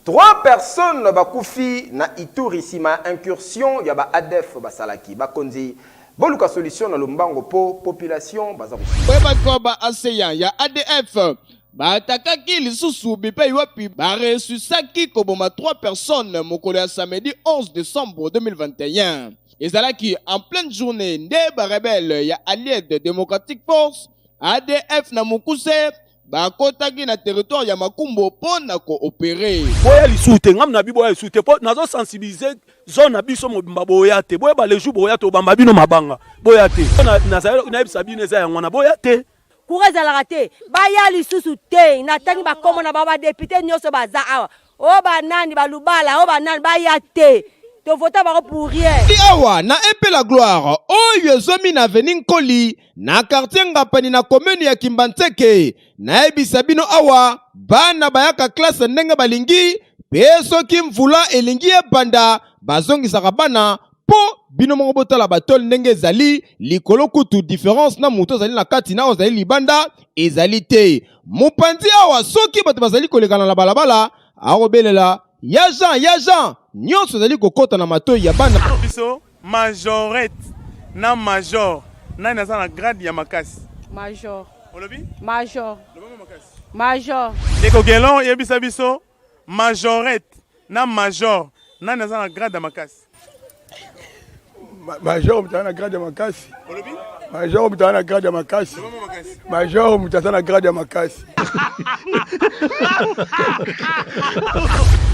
3 personnes bakoufi na Ituri sima incursion ya ba ADF basalaki bakonzi boluka solution na lombango po population baza ko ba aseya ya ADF batakaki lisusu bipai wapi baresusaki koboma 3 personnes mokolo ya samedi 11 décembre 2021 ezalaki en pleine journée nde barebelle ya Allied Democratic Force ADF na Mukuse bakotaki na territoire ya Makumbo pona koopérer boya lisute ngam na bibo ya lisute po nazo sensibiliser zone na biso mobimba boya te boya ba leju boya to bamba bino mabanga boya te na zayo na ebisa bino eza yango na boya te kureza la raté baya lisusu te natangi bakomo na baba député nyoso baza awa o banani balubala o banani baya te to vota baro pour rien di awa na epe la gloire oyo ezomi na avenue Nkoli na quartier Ngapani na commune ya Kimbantseke na ebisa bino awa bana bayaka classe ndenge balingi pe soki mvula elingi ebanda bazongisaka bana po bino moko botala batol ndenge ezali likolo kutu différence na moto ezali na kati na ozali libanda ezali te mopanzi awa soki bato bazali kolekana na balabala akobelela ya Jean nyonso ezali kokota na matoi ya bana biso majorette na major nani aza na grade ya makasi major olobi major lobango makasi major ekogelon yebisa biso majorette na major nani aza na grade ya makasi major mutana na grade ya makasi olobi major mutana na grade ya makasi lobango makasi major mutana na grade ya makasi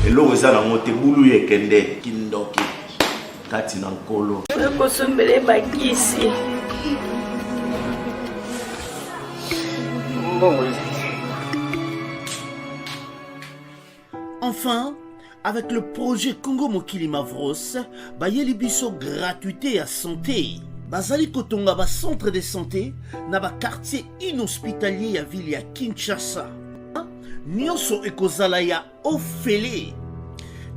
eloko eza nango te bulu yekende kindoki kati na nkolo ekosombele bakisi Enfin, avec le projet Congo Mokili Mavros, bayeli biso gratuité à santé. Bazali kotonga ba centre de santé na ba quartier inhospitalier ya ville ya Kinshasa. Nyonso ekozala ya ofele.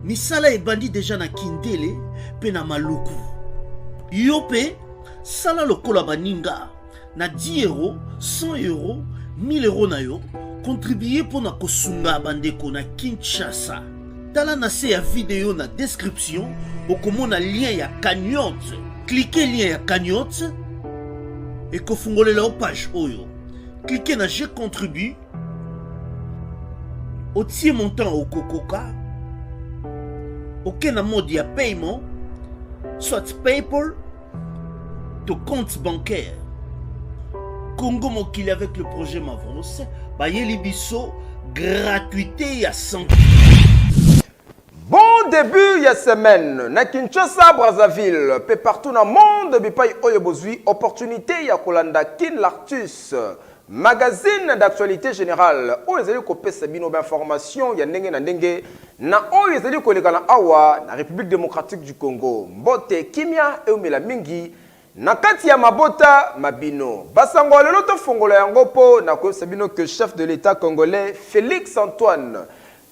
Misala ebandi deja na Kindele pe na Maluku. Yope sala lokola baninga na 10 euros, 100 euros, 1000 euros na yo contribuer pour na kosunga bandeko na Kinshasa. Tala na se ya vidéo na description okomona lien ya cagnotte. Cliquez lien ya cagnotte et kofungolela page oyo. Cliquez na je contribue. Otie montant au kokoka. Aucun mode de paiement, soit PayPal, to compte bancaire. Congo Mokili avec le projet Mavros, bayeli biso gratuité à 100. Bon début ya semaine na Kinshasa Brazzaville pe partout dans le monde bipai oyo bozui opportunité ya kolanda Kin Lartus magazine d'actualité générale oyo ezali kopesa bino information ya ndenge na ndenge na oyo ezali kolekana awa na République démocratique du Congo mbote kimia eumela mingi na kati ya mabota mabino basango lelo to fongola yango po na kopesa bino que chef de l'État congolais Félix Antoine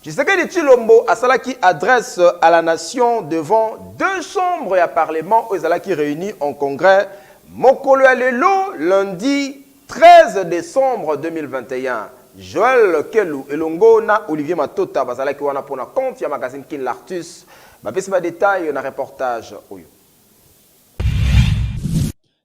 Tshisekedi Tshilombo asalaki adresse à la nation devant 2 chambres ya parlement oyo ezalaki réunis en congrès mokolo ya lelo lundi 13 décembre 2021, Joël Kelou elongo na Olivier Matota bazalaki wana pona compte ya magazine Kin Lartus. Bapesi ba détail na reportage oyo.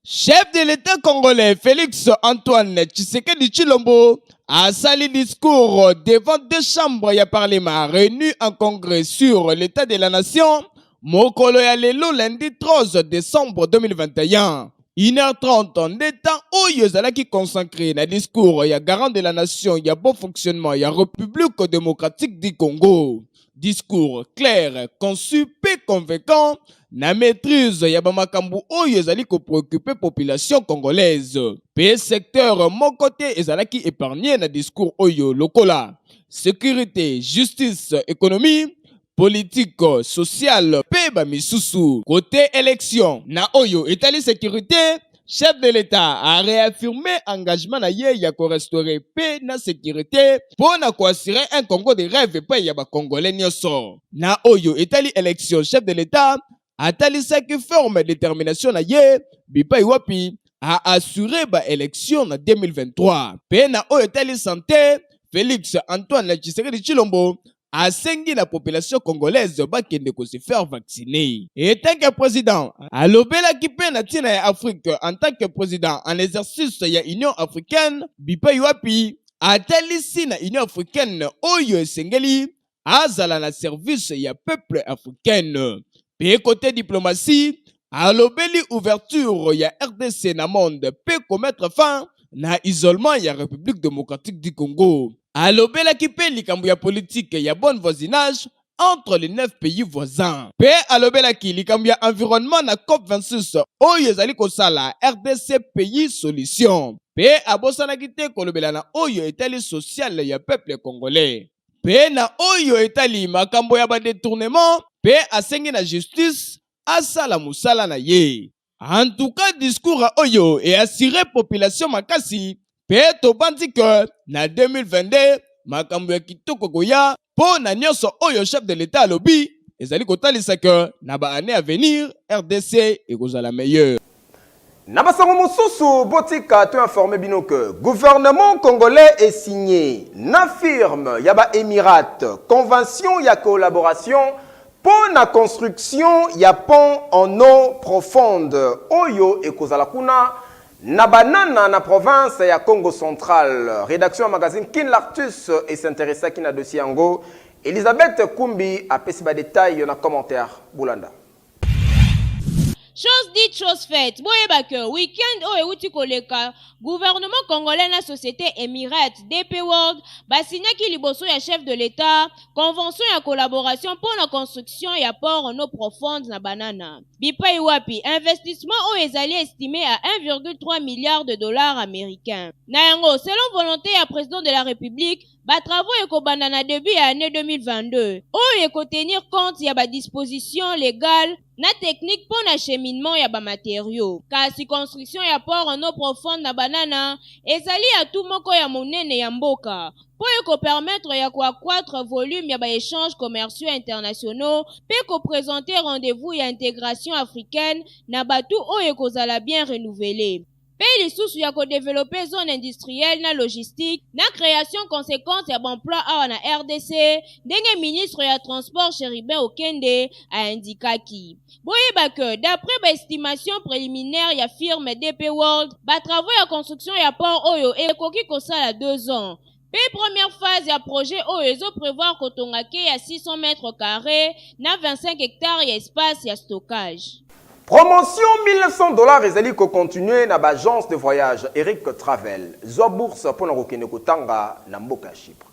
Chef de l'État congolais Félix Antoine Tshisekedi Tshilombo a sali discours devant 2 chambres ya parlement réunies en congrès sur l'état de la nation mokolo ya lelo lundi 13 décembre 2021. 1h30 en étant oyo ezalaki consacré na discours ya garant de la nation ya bon fonctionnement ya République démocratique du Congo. Discours clair, conçu et convaincant na maîtrise ya bamakambu oyo ezali ko préoccuper population congolaise. Pe secteur mon côté ezalaki épargné na discours oyo lokola sécurité, justice, économie, politique, sociale, peba misusu. Côté élection, na oyo etali sécurité, chef de l'État a réaffirmé engagement na ye ya ko restaurer paix na sécurité pour na ko assurer un Congo de rêve pa ya ba congolais nyoso. Na oyo etali élection, chef de l'État atali saki forme détermination na ye bipa iwapi a assurer ba élection na 2023. Pe na oyo etali santé, Félix Antoine Tshisekedi Tshilombo asengi la population congolaise bakende ko se faire vacciner. Et tant que président, alobelaki pe na tina ya Afrique en tant que président en exercice ya Union africaine, Bipai wapi atalisi na Union africaine oyo esengeli azala na service ya peuple africaine. Pe côté diplomatie, alobeli ouverture ya RDC na monde pe commettre fin na isolement ya République démocratique du Congo. Alobelaki pe likambo ya politique ya bon voisinage entre les 9 pays voisins. Pe alobelaki likambo ya environnement na COP26 oyo ezali kosala RDC pays solution. Pe abosanaki te kolobela na oyo etali social ya peuple congolais. Pe na oyo etali makambo ya ba détournement, pe asengi na justice asala musala na ye. En tout cas, discours à oyo et assurer population makasi, pe tobandi que na 2022 makambo ya kitoko koya po na nyonso oyo chef de l'état alobi ezali kotalisa que na ba année à venir RDC ekozala meilleur. Nabasango Mosusu Botika te informé bino que gouvernement congolais est signé na firme yaba Émirats convention ya collaboration pour la construction ya pont en eau profonde oyo ekozala kuna na banana na province ya Congo central. Rédaction magazine Kin Lartus et s'intéressa qui na dossier yango. Elisabeth Kumbi a pesi ba détail na commentaire Boulanda. Chose dite, chose faite. Boyeba que week-end o euti koleka, gouvernement congolais na société Emirates DP World basigna ki liboso ya chef de l'état convention ya collaboration pour la construction ya port en eau profonde na banana. Bipai wapi investissement o ezali estimé à 1,3 milliard de dollars américains. Na yango selon volonté ya président de la République, ba travaux ekobanda na début ya année 2022. O eko tenir compte ya ba disposition légale na technique pour l'acheminement ya ba matériaux. Kasi construction ya port en eau profonde na banana ezali ya tout moko ya monene ya mboka. Pour eko permettre ya ko accroître volume ya ba échanges commerciaux internationaux, pe ko présenter rendez-vous ya intégration africaine na batu o eko zala bien renouvelé. Pe lisusu ya ko développer zone industrielle na logistique na création conséquente ya emploi awa na RDC ndenge ministre ya transport Cherubin Okende a indikaki. Boyeba que d'après ba estimation préliminaire ya firme DP World, ba travaux ya construction ya port oyo ekoki kosala 2 ans. Pe première phase ya projet oyo ezo prévoir kotongake ya 600 mètres carrés na 25 hectares ya espace ya stockage. Promotion $1,900 ezali ko continuer na ba agence de voyage Eric Travel. Zo bourse pour na kokende kotanga na mboka Chypre.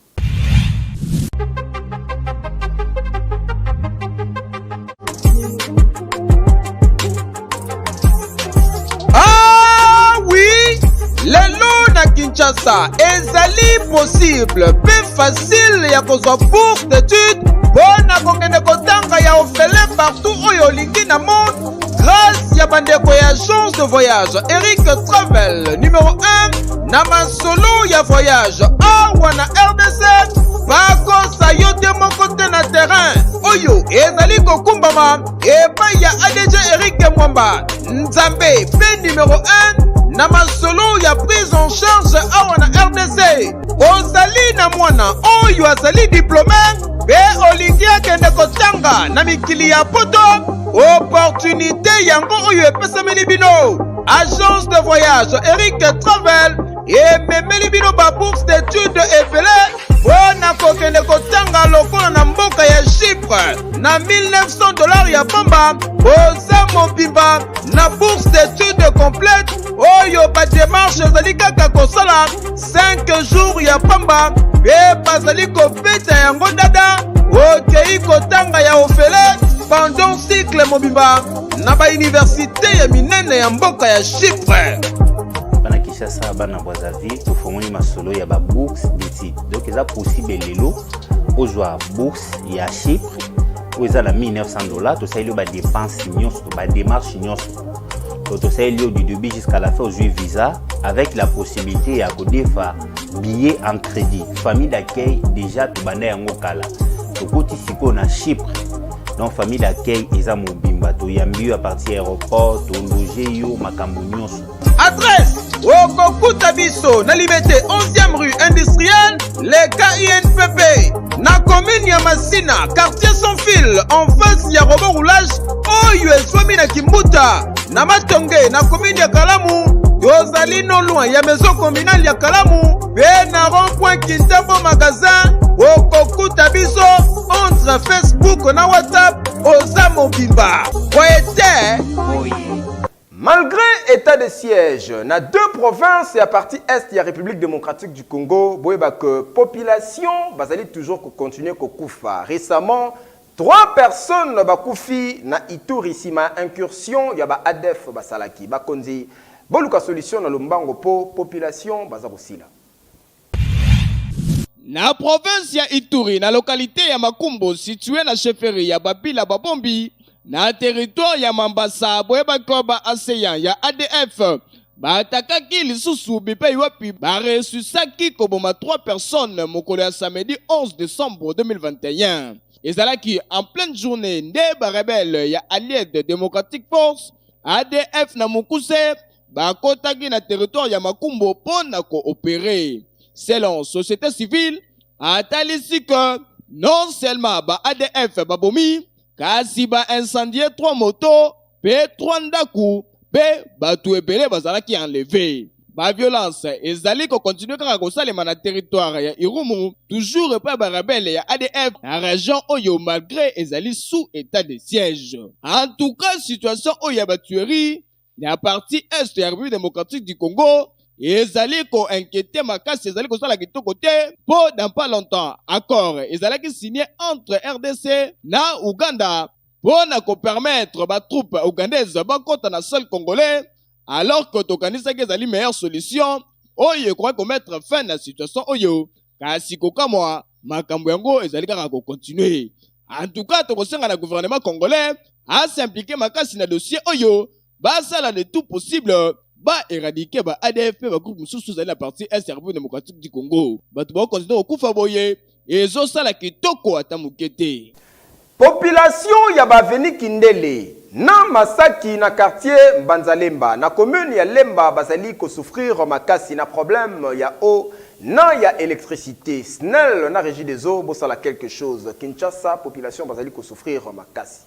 Ah oui, lelo na Kinshasa ezali possible, peu facile ya kozwa bourse d'études bona kokende kotanga ya ofele partout oyo lingi na monde. Grâce ya bandeko ya agence de voyage Eric Travel numéro 1 na masolo ya voyage awa na RDC bakosa yo te moko te na terrain oyo ezali kokumbama epai ya ADG Eric Mwamba Nzambe pe numéro 1 na masolo ya prise en charge awa na RDC. Ozali na mwana oyo azali diplômé pe olingi akende kotanga na mikili ya poto opportunité yango oyo epesameli bino. Agence de voyage Eric Travel ememeli bino ba bourse d'études ebele mpona kokende kotanga lokola na mboka ya Chypre na $1,900 ya pamba oza mobimba na bourse d'études complète oyo ba démarche ezali kaka kosala 5 jours ya pamba pe bazali kobeta yango dada okei kotanga ya ofele pendant cycle mobimba na ba université ya minene ya mboka ya Chypre. Bana Kinshasa bana Brazzaville tofongoli masolo ya ba bourse d'études. Donc eza possible lelo ozwa bourse ya Chypre oza na $1,900 tosali ba dépenses nyonso ba démarche nyonso. Tosali du début jusqu'à la fin ozwi visa avec la possibilité ya kodefa billet en crédit. Famille d'accueil déjà tobanda yango kala. Tokoti siko na Chypre. Donc famille d'accueil eza mobimba to yambi à partir aéroport to loger yo makambo nyonso. Adresse okokuta biso na Liberté 11e rue industrielle le KINPP na commune ya Masina quartier sans fil en face ya robot roulage oyo ezwami na Kimbuta na Matonge na commune ya Kalamu. Tozali no loin ya maison communale ya Kalamu pe na rond-point Kintambo magasin okokuta biso entre Facebook na WhatsApp oza mobimba poete. Malgré état de siège, na deux provinces et à partie est de la République démocratique du Congo, boyeba que population bazali toujours continuer à koufa. Récemment, 3 personnes bakoufi na Ituri sima incursion ya ba ADF basalaki bakonzi boluka solution na lombango po population bazakosila. Na province ya Ituri, na localité ya Makumbo située na chefferie ya Babila Babombi, na territoire ya Mambasa boyeba koba ASEAN ya ADF batakaki lisusu bipe wapi baresusaki koboma 3 personnes mokolo ya samedi 11 décembre 2021. Ezalaki en pleine journée nde barebelle ya Allied Democratic Force ADF na Mukuse bakotaki na territoire ya Makumbo pona koopérer. Selon société civile atalisi que non seulement ba ADF babomi kasi ba incendié 3 motos, pe 3 ndaku, pe batu ebele bazalaki enlevé. Ba violence ezali ko continue kaka kosalema na territoire ya Irumu, toujours pe ba rebelle ya ADF na région oyo malgré ezali sous état de siège. En tout cas, situation oyo ba tuerie na partie est ya République démocratique du Congo ezali ko inquiéter makasi ezali ko sala kitoko te po dans pas longtemps accord ezali ki signé entre RDC na Uganda pour na ko permettre ba troupes ougandaises ba kota na sol congolais alors que tokanisa ke ezali meilleure solution oyo ko mettre fin na situation oyo kasi ko kamwa makambo yango ezali kaka ko continuer. En tout cas to kosenga na gouvernement congolais a s'impliquer makasi na dossier oyo ba sala de tout possible ba éradiquer ba ADF ba groupe mususu zali la partie est ya République démocratique du Congo. Ba to ba continuer okufa boye ezo sala kitoko ata mukete. Population ya baveni Kindele na Masaki na quartier Mbanzalemba na commune ya Lemba bazali ko souffrir makasi na problème ya eau na ya électricité. SNEL na régie des eaux bo sala quelque chose. Kinshasa population bazali ko souffrir makasi.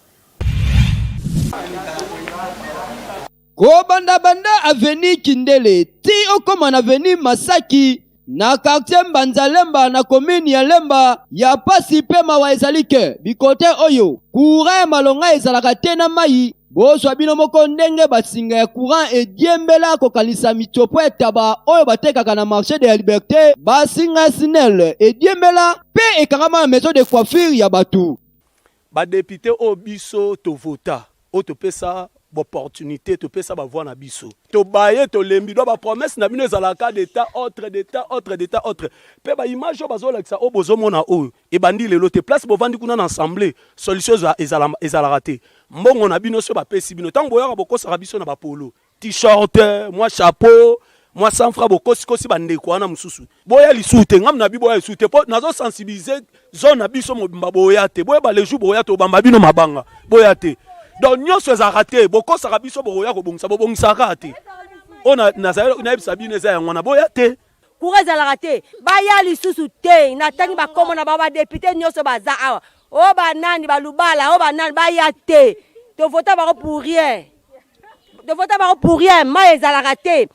Kobanda banda aveni Kindele ti okoma na aveni Masaki na quartier Mbanzalemba na commune ya Lemba ya pasi pe mawa ezalike bikote oyo courant malonga ezalaka te na mai bozwa bino moko ndenge basinga ya courant ediembela kokalisa mitopo etaba oyo batekaka na marché de la liberté basinga SNEL ediembela pe ekangama na maison de coiffure ya batu ba député o biso to vota o to pesa opportunité to pesa ba voix na biso to baye to lembi do ba promesse na bino ezalaka d'état autre pe ba image o bazola kisa o bozomona o e bandi lelo te place bovandi kuna na assemblée solution ezala raté mbongo na bino so ba pesi bino tango boyaka bokosa biso na ba polo t-shirt moi chapeau moi sans fra bokosi bandeko wana mususu boya lisute ngam na bibo ya lisute po nazo sensibiliser zone na biso mobimba boya te boya ba les jours boya to bamba bino mabanga boya te. Donc nous sommes ratés, beaucoup ça rabiso boya ko bongisa bongisa raté. On a na sabine za ngwana boya te. Courez à la raté. Ba ya lisusu te, na tangi ba komo na ba député nyoso baza awa. O ba nani ba lubala, o ba nani ba ya te. To vota ba pour rien. De vota ba pour rien, ma ez à la raté.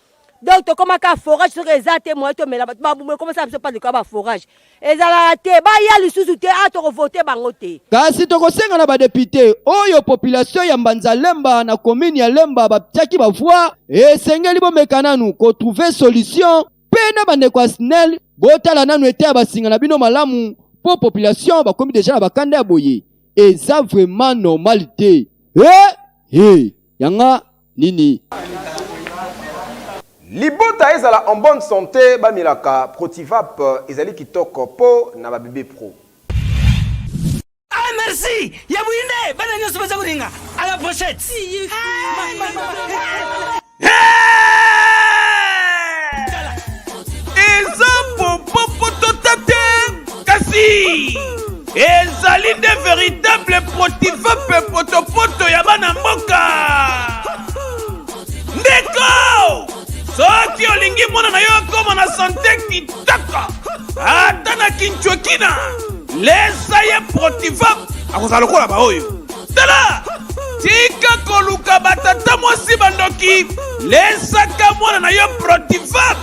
Donc to koma ka forage sur ezate moi to mela ba comment ça pas de ka forage. Ezala te ba ya lisusu te a to voter bango te. Kasi to kosenga na ba député oyo population ya Mbanzalemba na commune ya Lemba ba tiaki ba voix et sengeli bo mekananu ko trouver solution pena bande kwa SNEL botala nanu ete ba singa na bino malamu po population ba komi déjà na bakanda ya boye. Eza vraiment normalité. Yanga nini Libota ezala en bonne santé bamilaka Protivap ezali kitoko po na ba bébé pro. Ah merci, ya buinde bana nyoso baza kuringa à la pochette. Ezo popo totate kasi ezali de véritable Protivap potopoto ya bana mboka. Ndeko soki olingi mwana na yo akoma na sante kitaka ata na kinchwekina lesa ye protivap akozala lokola baoyo tala tika koluka batata mwasi bandoki lesaka mwana na yo protivap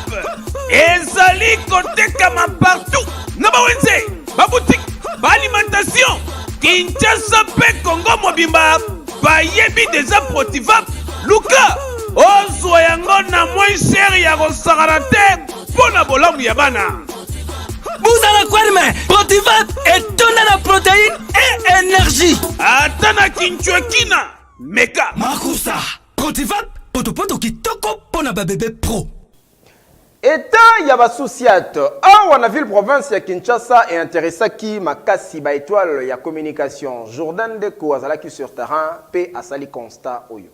ezali kotekama partout na bawenze baboutique baalimentation Kinshasa mpe Congo mobimba bayebi deja protivap luka ozwa yango na moins cher ya kosakana te mpo na bolamu ya bana. Buzala kwarme protivap etonda na protéine et énergie ata na kinchwekina meka makusa protivap potopoto kitoko mpo na babebe pro. État ya basouciate awa na ville province ya Kinshasa et intéressaki makasi ba étoile ya communication Jordan Deko azalaki sur terrain pe asali constat oyo.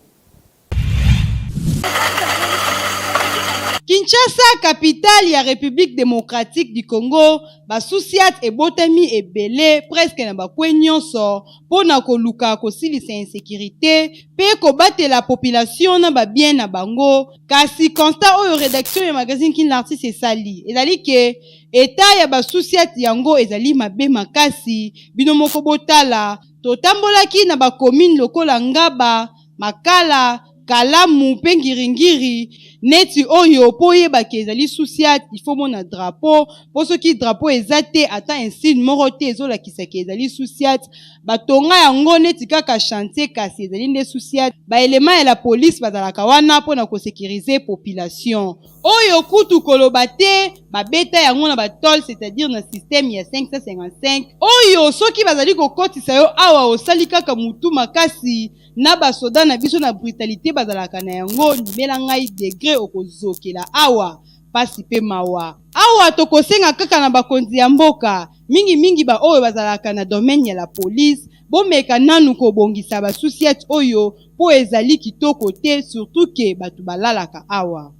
Kinshasa, capitale ya République démocratique du Congo, basouciate et botami et belé presque na bakwe nyonso pona koluka kosilisa insécurité pe kobate la population na ba bien na bango kasi constat oyo rédaction ya magazine Kin l'artiste esali ezali ke état ya basouciate yango ezali mabe makasi bino moko botala totambolaki na ba commune lokola Ngaba, Makala, Kalamu pe Ngiringiri neti oyo po yebaki ezali souciate il faut mona drapeau po soki drapeau ezate ata insigne moko te ezolakisaki ezali souciate batonga yango neti kaka chantier kasi ezali nde souciate baelema ya la police bazalaka wana mpona kosécuriser population oyo kutu koloba te babeta yango na batol c'est-à-dire na système ya 555 oyo soki bazali kokotisa yo awa osali kaka mutu makasi na basoda na biso na brutalité bazalaka na yango nimela ngai degré okozokela awa pasi pe mawa awa tokosenga kaka na bakonzi ya mboka mingi ba oyo bazalaka na domaine ya la police bomeka nanu kobongisa basouciate oyo po ezali kitoko te surtout ke batu balalaka awa.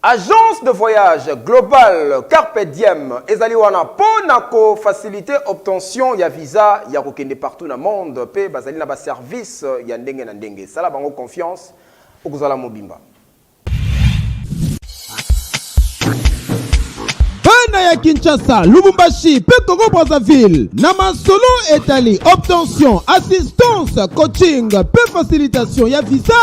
Agence de voyage global Carpe Diem ezali wana pona ko faciliter obtention ya visa ya kokende partout na monde pe bazali na ba service ya ndenge na ndenge sala bango confiance okozala mobimba. Bana ya Kinshasa, Lubumbashi, pe Congo Brazzaville, na masolo etali obtention, assistance, coaching, pe facilitation ya visa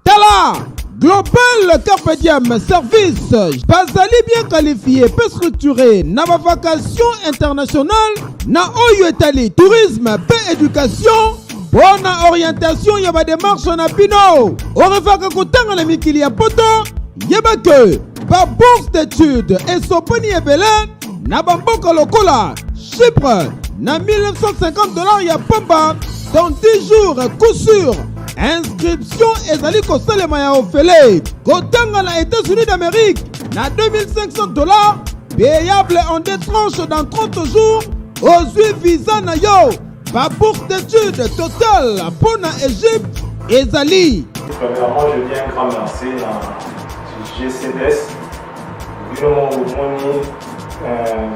tala Global Carpe Diem Service, bazali bien qualifié, peu structuré, na ba vacation internationale, na oyo etali tourisme, pe éducation, bona orientation ya ba démarche na bino. Orevaka kotanga na mikili ya poto, yeba ke ba bourse d'études et soponi ebele na bamboka lokola Chypre na $1950 ya pamba dans 10 jours coup sûr. Inscription ezali kosalema ya ofele kotanga na États-Unis d'Amérique na $2500 payable en deux tranches dans 30 jours ozwi visa na yo ba bourse d'études totale pour na Égypte ezali. Premièrement, je dis un grand merci à GCDS vraiment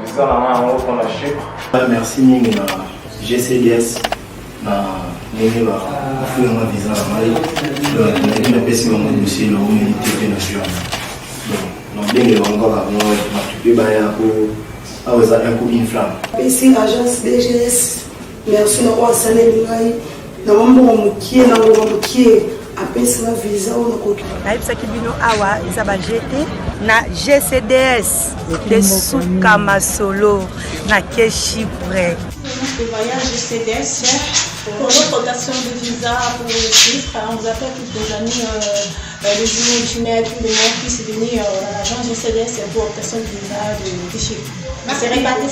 visa na Chypre. Merci mingi na GCDS na nini ba fuyo ma visa na mali na pesi bango dossier na humanité nationale donc ndenge bango ba no matupi ba ya ko aweza un coup inflamme pesi agence DGS merci na kwa saneli ngai na mambo mukie na mambo mukie apesi na visa ona ko naibisaki bino awa eza ba GT na GCDS de Souka Masolo na ke Chypre. Le voyage GCDS pour notre rotation de visa pour le Chypre. On vous appelle toutes les amis, les imaginaires, tous les gens qui sont venus à l'agence GCDS pour obtenir le visa de Chypre. C'est réparti.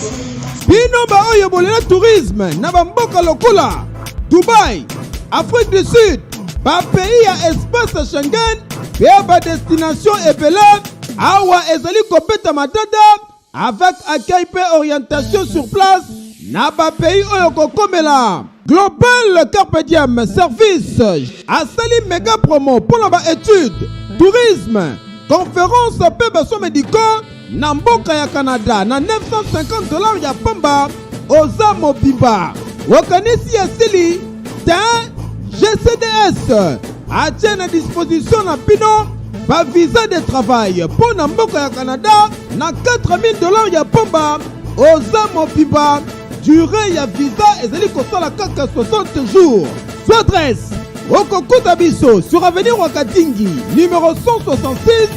Bino ba oyo bolela tourisme na bamboka lokola Dubaï, Afrique du Sud, ba pays ya espace Schengen, pe ba destination ebele awa ezali kopeta matata avec accueil pe orientation sur place na ba pays oyo kokomela. Global Carpe Diem Service asali méga promo pour la ba étude, tourisme, conférence pe baso médicaux na mboka ya Canada na $950 ya pamba oza mobimba. Wakanisi ya sili ta GCDS atie na disposition na bino ba visa de travail pour na mboka ya Canada na $4000 ya pamba oza mobimba. Durée ya visa ezali kosala kaka 60 jours. Sur adresse Okokuta biso sur avenue Wakatingi numéro 166,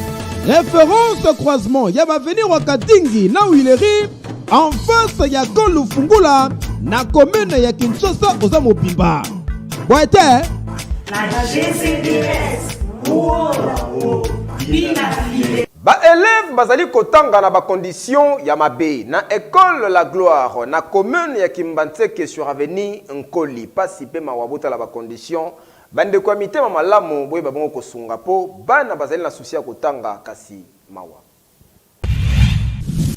référence croisement Yaba avenue Wakatingi na Huilerie en face ya Kolu Fungula na commune ya Kinshasa oza mobimba. Boite na GCDS Ba élève bazali kotanga na ba condition ya mabe na école La Gloire na commune ya Kimbantseke sur avenue Nkoli pasi pe mawabota la ba condition bande kwa mitema malamu boye babongo kosunga po bana bazali na souci ya kotanga kasi mawa.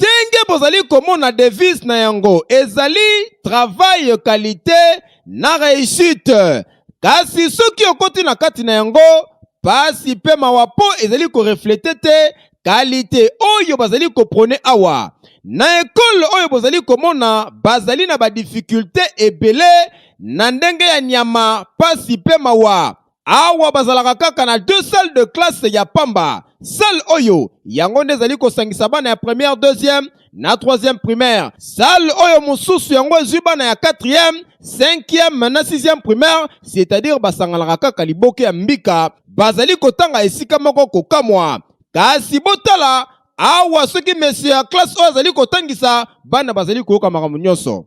Tenge bozali komona devise na yango ezali travail qualité na réussite. Kasi soki okoti na kati na yango pasi pe mawapo ezali ko refléter te qualité oyo bazali ko prôner awa. Na école oyo bozali komona bazali na ba difficulté ebele na ndenge ya nyama pasi pe mawa. Awa bazalaka kaka na 2 salles de classe ya pamba. Salle oyo yango nde ezali kosangisa bana ya première, deuxième na troisième primaire. Salle oyo mosusu yango ezwi bana ya 4e, 5e na 6e primaire, c'est-à-dire basangalaka kaka liboke ya mbika bazali kotanga esika moko kokamwa. Kasi botala awa soki monsieur ya classe oyo azali kotangisa bana bazali koyoka makambo nyonso.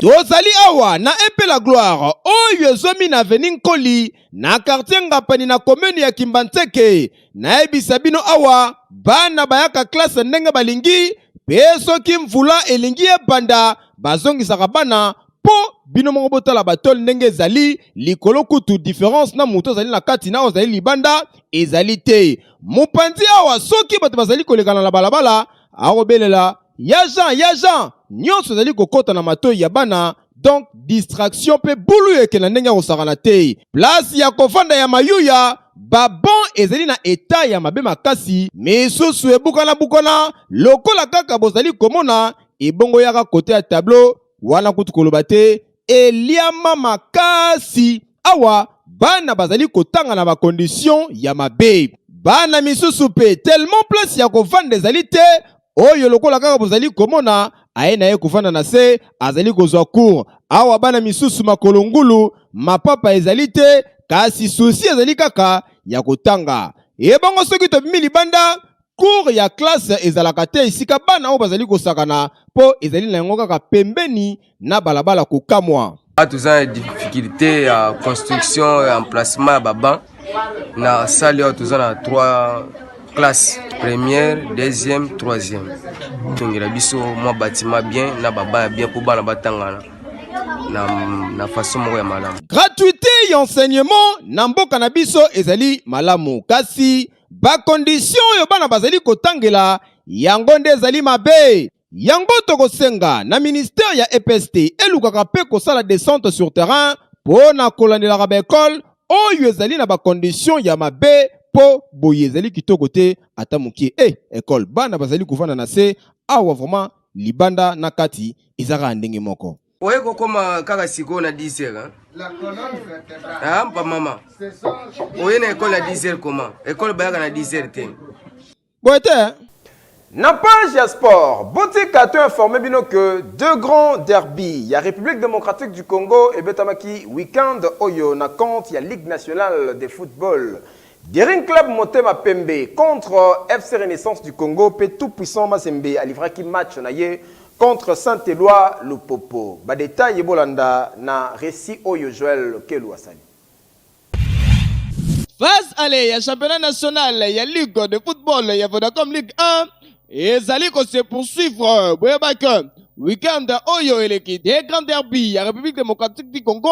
Tozali awa na epe La Gloire oyo ezomi na avenue Nkoli na quartier Ngapani na commune ya Kimbantseke. Na ebisa bino awa bana bayaka classe ndenge balingi pe soki mvula elingi ebanda bazongisaka bana po bino moko botala batol ndenge ezali likolo kutu différence na muto ezali na kati na ozali libanda ezali te. Mopanzi awa soki bato bazali kolekana na balabala akobelela ya Jean nyonso ezali kokota na matoi ya bana, donc distraction pe bulu ekena ndenge kosakana te. Place ya kofanda ya mayuya babon ezali na eta ya mabe makasi misusu ebukana lokola kaka bozali komona ebongo yaka kote ya tableau wana kutu koloba te eliama makasi. Awa bana bazali kotanga na ba condition ya mabe. Bana misusu pe tellement place ya kofanda ezali te oyo lokola kaka bozali komona aye na ye kufanda na se azali kozwa cours. Awa bana misusu makolo ngulu mapapa ezali te kasi souci ezali kaka ya kotanga. Ebongo soki tobimi libanda cours ya classe ezalaka te esika bana oyo bazali kosakana po ezali na yango kaka pembeni na balabala kokamwa. Toza na difficulté ya construction ya emplacement ya baban na salle oyo toza na 3 classe première, deuxième, troisième. Tongela biso moi bâtiment bien na baba bien pour bana batangana na façon moko ya malamu. Gratuité et enseignement na mboka na biso ezali malamu kasi ba condition yo bana bazali kotangela yango nde ezali mabe. Yango tokosenga na ministère ya EPST elukaka pe kosala descente sur terrain pona kolandela ba école oyo ezali na ba condition ya mabe po boye ezali kitoko te ata mokie école bana bazali kuvanda na se awa vraiment libanda na kati ezaka ndenge moko. Oye kokoma kaka siko na 10h hein? Pa mama. Oye na école na 10h comment? École bayaka na 10h te. Boite na page ya sport, Boutique a informé bino que 2 grands derbies, il y a République démocratique du Congo et Betamaki weekend oyo na compte, il y a Ligue nationale de football. Dering Club Motema Pembe contre FC Renaissance du Congo, pe tout puissant Mazembe a livré qui match na ye contre Saint-Éloi Lupopo. Ba détail bolanda na récit oyo Joël Kelu Asali. Face aller ya championnat national ya Ligue de football ya Vodacom Ligue 1 ezali ko se poursuivre boyebaka weekend oyo eleki des grands derby ya République démocratique du Congo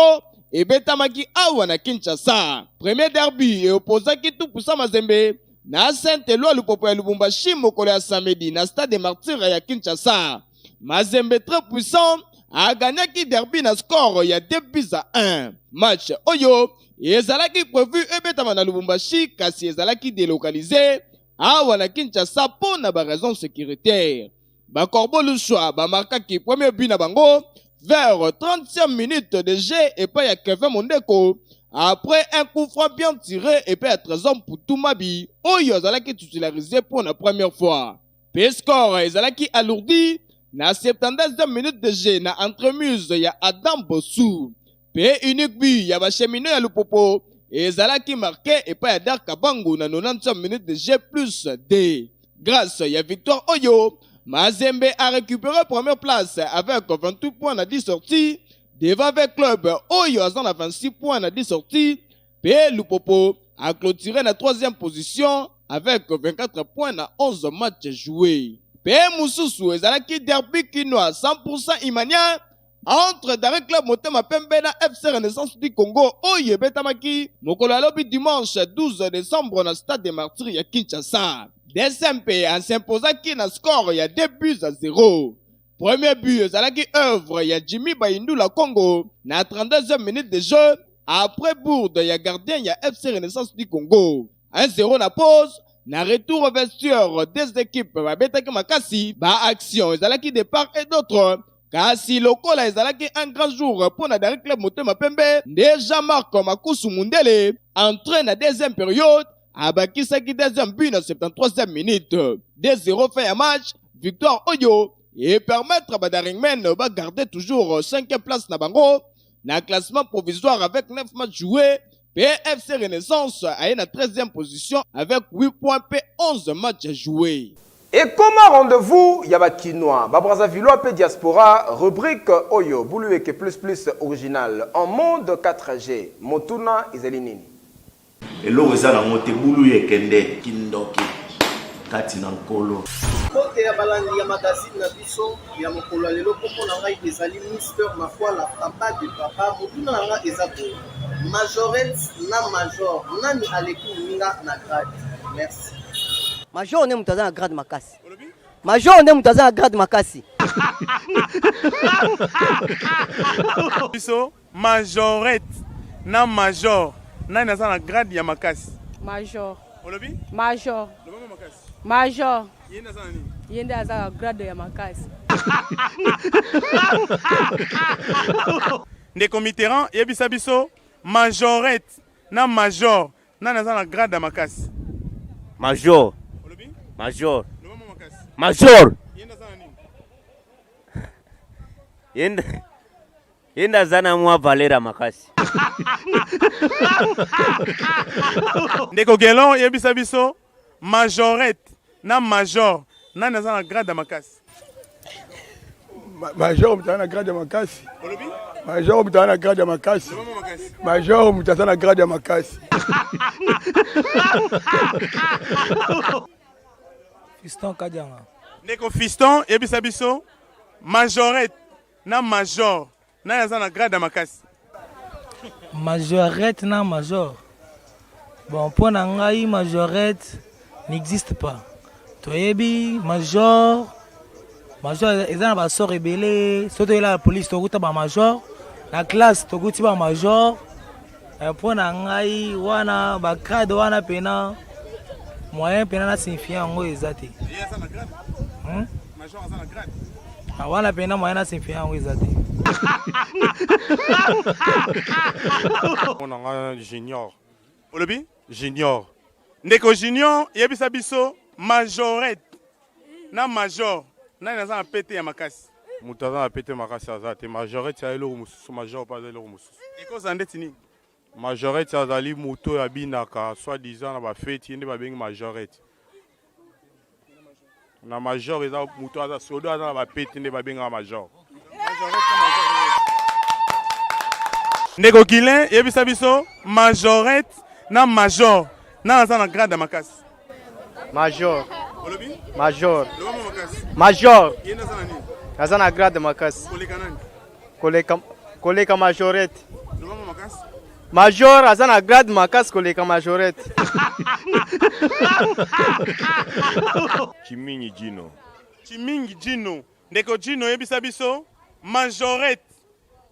et Betamaki awa na Kinshasa. Premier derby et opposaki tout pour ça Mazembe na Saint-Éloi Lupopo ya Lubumbashi mokolo ya samedi na stade des Martyrs ya Kinshasa. Mazembe très puissant a gagné qui derby na score ya 2-1. Match oyo ezalaki prévu ebetama na Lubumbashi kasi ezalaki délocalisé awa na Kinshasa pour na ba raison sécuritaire. Ba Corbeau Louchoa ba marquaki premier but na bango Vers 30e minute de jeu et pas ya Kevin Mondeko. Après un coup franc bien tiré et puis à 13 hommes pour Toumabi. Oyo Zalaki titularisé pour la première fois. Puis score Zalaki alourdi. Na 72e minute de jeu na entremuse ya Adam Bossou. Puis unique but ya Bachemino ya Lupopo. Et Zalaki marqué et pas ya Dar Kabangu na 90e minute de jeu plus D. Grâce à Victoire Oyo, Mazembe a récupéré première place avec 28 points à 10 sorties. Devant avec club Oyo a 26 points à 10 sorties. P. Lupopo a clôturé la 3e position avec 24 points à 11 matchs joués. P. Moussousou et Zalaki derby quinois 100% Imania entre Darek Club Motema Pembe na FC Renaissance du Congo Oyo Betamaki. Mokolo alobi dimanche 12 décembre na stade des Martyrs ya Kinshasa. DSMP en s'imposant qui na score il y a 2 buts à 0. Premier but, Zalaki œuvre, il y a Jimmy Bayindou la Congo. Na 32e minute de jeu, après bourde, il y a gardien, il y a FC Renaissance du Congo. 1-0 na pause, na retour au vestiaire des équipes, Babetaki Makasi, ba action, Zalaki de part et d'autre. Kasi Lokola, Zalaki un grand jour pour na Darek Club Motema Pembe. Déjà Marc Makusu Mundele, entraîne na deuxième période. Abakisaki deuxième but na 73e minute. 2-0 fin à match, victoire Oyo. Et permettre à Daringmen de garder toujours 5e place na bango. Na classement provisoire avec 9 matchs joués. PFC Renaissance a une 13e position avec 8 points et 11 matchs joués. Et comment rendez-vous Yaba Kinois, Brazzaville pe diaspora, rubrique Oyo, Boulueke plus original, en monde 4G, Motuna Izelinini. Et là, vous avez monté Boulueke Kende, Kindoki, Katina Nkolo. Côté ya balandi ya magazine na biso ya mokolo lelo kombo na ngai ezali Mister Mafwa la papa de papa motuna na ngai eza boye majorette na major nani aleki minga na grade. Merci. Major ne mutaza na grade makasi. Major ne mutaza na grade makasi. Biso majorette na major nani aza na grade ya makasi. Major. Olobi? Major. Lobo makasi. Major. Yenda za nini? Yenda aza grade ya makasi. Ndeko Mitterrand yebisa biso majorette na major nani aza na grade ya makasi. Major. Olobi? Major. Lobo makasi. Major. Yenda za nini? Yenda zana mwa Valera makasi. Ndeko Gelon yebisa biso majorette na major nani aza na grade ya makasi. Major mutana na grade ya makasi. Olobi? Major mutana na grade ya makasi. Lobo makasi. Major mutana na grade ya makasi. Fiston Kadianga. Ndeko Fiston yebisa biso majorette na major nani aza na grade ya makasi. Majorette na major. Bon, pour Nangaï, majorette n'existe pas. Toyebi, major, ils ont un sort rebelle. Surtout la police, tu as un major. La classe, tu as un major. Pour Nangaï, wana, grade, wana, pena. Moyen, pena, na signifie en gros, exact. Major aza na grade. Wana, pena, moyen, na signifie en gros, exact. On a junior. Olobi? Junior. Ndeko junior yebisa biso majorette na major nani aza na pete ya makasi. Mutu aza na pete makasi aza te. Majorette ya eloko mosusu, major pa aza eloko mosusu. Ekoza ndeti nini? Majorette azali moto ya binaka soi-disant na bafeti nde babengi majorette. Na major eza moto aza sodo aza na bapete nde babengaka major. Ndeko Kilin yebisa biso majorette na major nani aza na grade ya makasi. Major. Olobi? Major. Lobo makasi. Major. Yenda aza na nini? Aza na grade makasi. Koleka nani? Koleka majorette. Lobo makasi. Major aza na grade makasi koleka majorette. Chimingi Jino. Chimingi Jino. Ndeko Jino yebisa biso majorette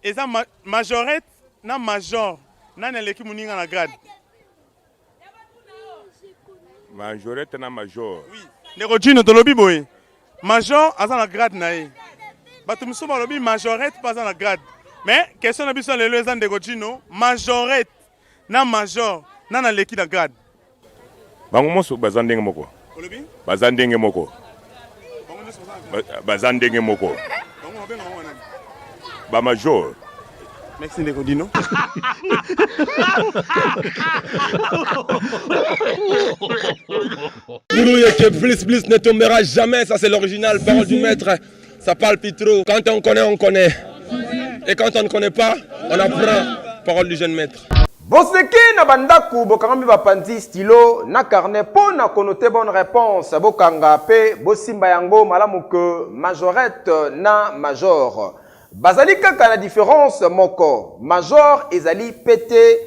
eza majorette na major nani aleki muninga na grade. Majorette na major. Oui. Ndeko Jino tolobi boye. Major aza na grade na ye. bato mosusu balobi majorette pas dans la grade. Mais question na biso lelo eza ndeko Gino, majorette na major na na leki na grade. Bango moso baza ndenge moko. Olobi? Baza ndenge moko. Baza ndenge moko. Bango mabenga wana. Ba major. Merci ndeko Dino. Que plus ne tombera jamais, ça c'est l'original, parole du maître, ça parle plus trop. Quand on connaît, on connaît. Et quand on ne connaît pas, on apprend, parole du jeune maître. Boseki na bandaku bokangambi bapandi stylo na carnet po na connoter bonne réponse bokanga pe bosimba yango malamu que majorette na major. Bazali kaka na différence moko. Major ezali pété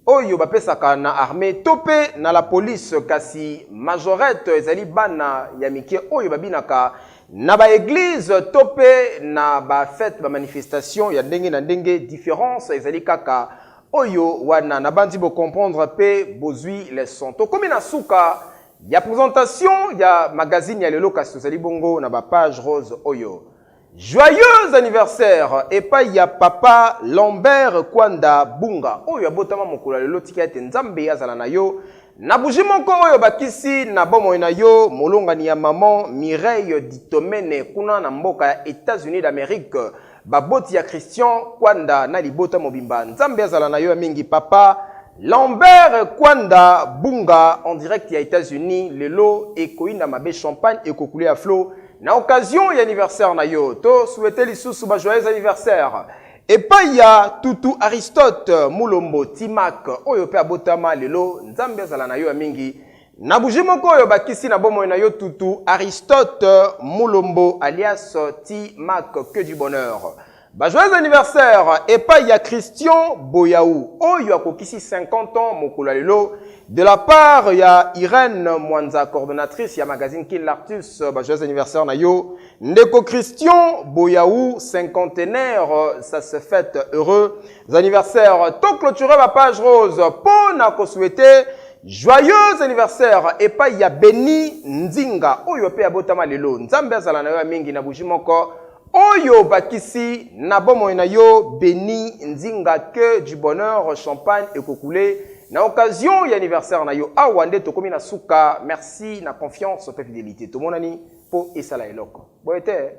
oyo bapesaka na armée topé na la police kasi majorette ezali bana ya mike oyo babinaka na ba église topé na ba fête ba manifestation ya ndenge na ndenge différence ezali kaka oyo wana na bandi bo comprendre pe bozui les sons. To komi na suka ya présentation ya magazine ya lelo kasi ezali bongo na ba page rose oyo. Joyeux anniversaire et pas ya papa Lambert Kwanda Bunga oyo abotama mokolo lelo tikete nzambe azala na yo na buji moko oyo bakisi na bomo na yo molongani ya maman Mireille Ditomene kuna na mboka ya États-Unis d'Amérique baboti ya Christian Kwanda na libota mobimba nzambe azala na yo ya mingi papa Lambert Kwanda Bunga en direct ya États-Unis lelo ekoinda mabe champagne ekokule ya flow. Na occasion y anniversaire na yo, to souhaiter lisusu ba joyeux anniversaire. Et pas ya Tutu Aristote Mulombo Timak oyo pe abotama lelo nzambe azala na yo mingi. Na buji moko oyo bakisi na bomo na yo Tutu Aristote Mulombo alias Timak que du bonheur. Ba joyeux anniversaire et pas ya Christian Boyaou oyo akokisi 50 ans mokolo lelo. De la part, il y a Irène Mwanza, coordonnatrice, il y a magazine Kin Lartus, joyeux anniversaire na yo. Ndeko Christian Boyaou, cinquantenaire, ça se fête heureux. Anniversaire, to clôturer ma page rose, pour na ko souhaiter joyeux anniversaire. Et pas il y a Beni Nzinga, oyo pe abotama lelo. Nzambe azala na yo mingi na buji moko. Oyo bakisi na bomo na yo Beni Nzinga que du bonheur, champagne et kokoulé. Na occasion y anniversaire na yo awande to komi na suka merci na confiance pe fidélité to monani po esala eloko boyete